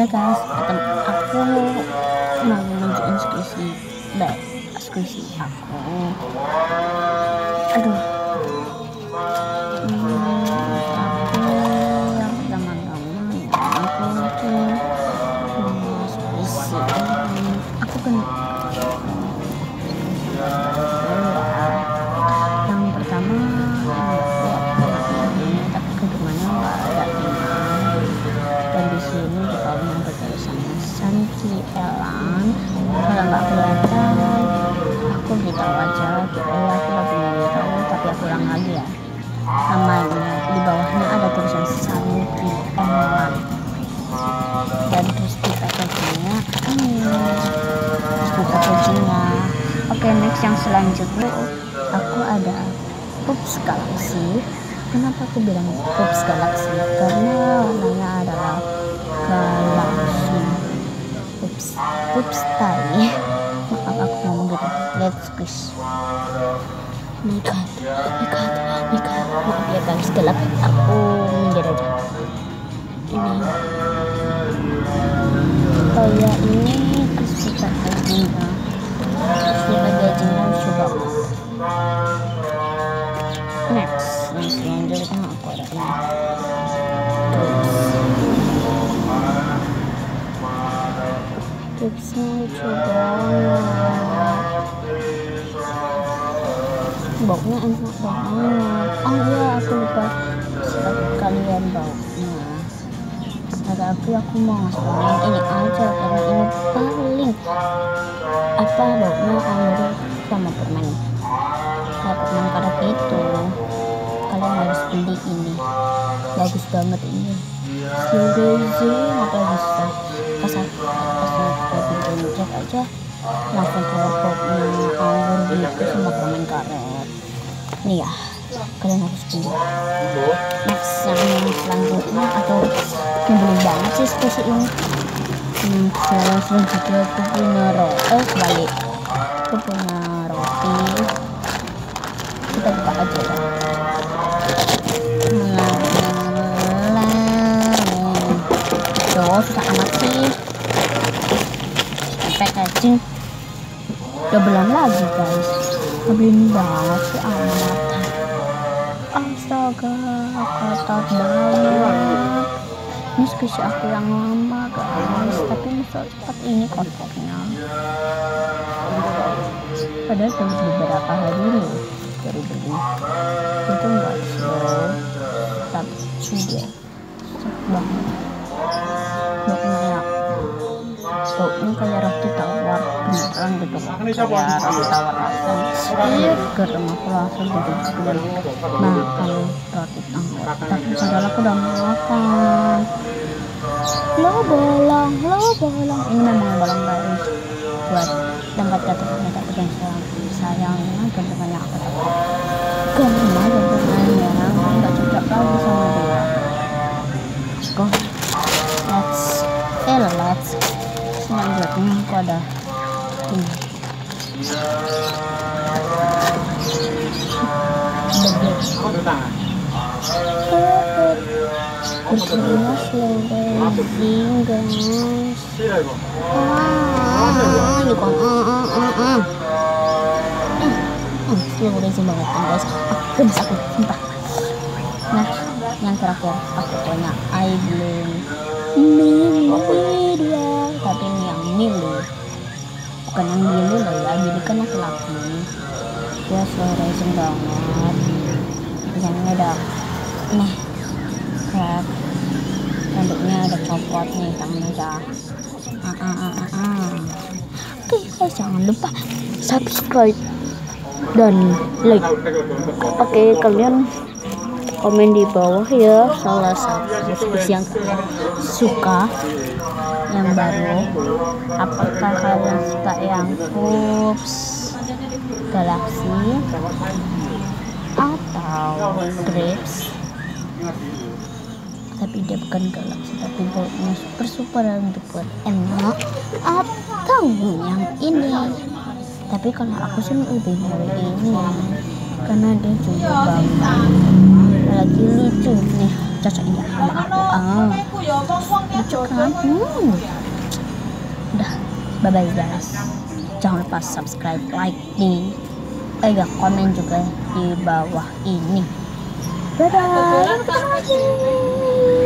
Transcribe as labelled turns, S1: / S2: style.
S1: Hai guys, aku mau nunjukin skripsi aku. Aduh, aku yang pertama-tama aku skripsi. Aku kan yang pertama tapi kemana nggak ada iman. Dan di sini kita mau bersama Santi Elan. Kalau nggak kelihatan, aku beritahu aja. Aku lagi tahu, tapi aku ulang lagi ya. Namanya di bawahnya ada tulisan Santi Elan. Dan terus di packagingnya Oke, next yang selanjutnya aku ada Pups Galaxy. Kenapa aku bilang Pups Galaxy? Karena warnanya adalah galaksi. Pups tai. Maaf aku ngomong gitu. Let's push. Mikat. Maaf ya guys, gelap. Aku minggir aja. Ini. Oh ya, ini kesukaan packagingnya. Coba. Next, yang selanjutnya aku ada ini. Tipsnya lucu banget. Baunya enak banget. Oh iya, aku lupa kalian baunya. Tapi aku mau ngasih ini aja karena ini paling baunya anggur sama permen. Permen karet itu kalian harus beli ini, bagus banget ini. Amazing, apa bisa pas pinjam aja langsung keluar baunya anggur gitu sama permen karet. Nih ya, kalian harus beli. Next yang selanjutnya atau nyebelin banget sih spesies ini. Selanjutnya aku punya roti. Kita buka aja ya. Susah amat sih. Packaging udah belum lagi guys. Nyebelin banget sih amat. Astaga, kotor banget. Ini skripsi aku yang lama guys, tapi masih cepat ini kotornya. Padahal baru beberapa hari loh baru beli. Itu enggak slow, tapi sudah banget. Baunya kayak roti tawar beneran gitu, kayak roti tawar asam. Karena aku langsung jadi makan roti tawar, tapi padahal aku udah makan. Lo bolong. Ini memang bolong guys, buat tempat kata-kata yang sayangnya gantengannya aku takut karena gantengannya nggak cocok lagi sama dia. Go, let's selanjutnya aku ada ini bersama slow baby guys. Slow racing banget kan guys. Gemes aku sumpah. Nah, yang terakhir aku punya iBloom Mili dia, tapi ini yang Mili, bukan yang Mili loh ya. Mili kan laki-laki. Dia slow racing banget. Yang ada nih kayak rambutnya ada copot nih, tangannya aja. Oke guys, jangan lupa subscribe dan like. Oke, kalian komen di bawah ya salah satu skripsi yang suka yang baru. Apakah kalian suka yang Pups Galaxy atau Grapes? Tapi dia bukan galaksi, tapi baunya super buat enak, atau yang ini. Tapi kalau aku sih lebih milih ini karena dia juga banget, lagi lucu nih, cocok ya sama aku. Lucu cocok kan? Udah, bye bye guys. Jangan lupa subscribe, like di komen juga di bawah ini. Dadah, sampai ketemu lagi.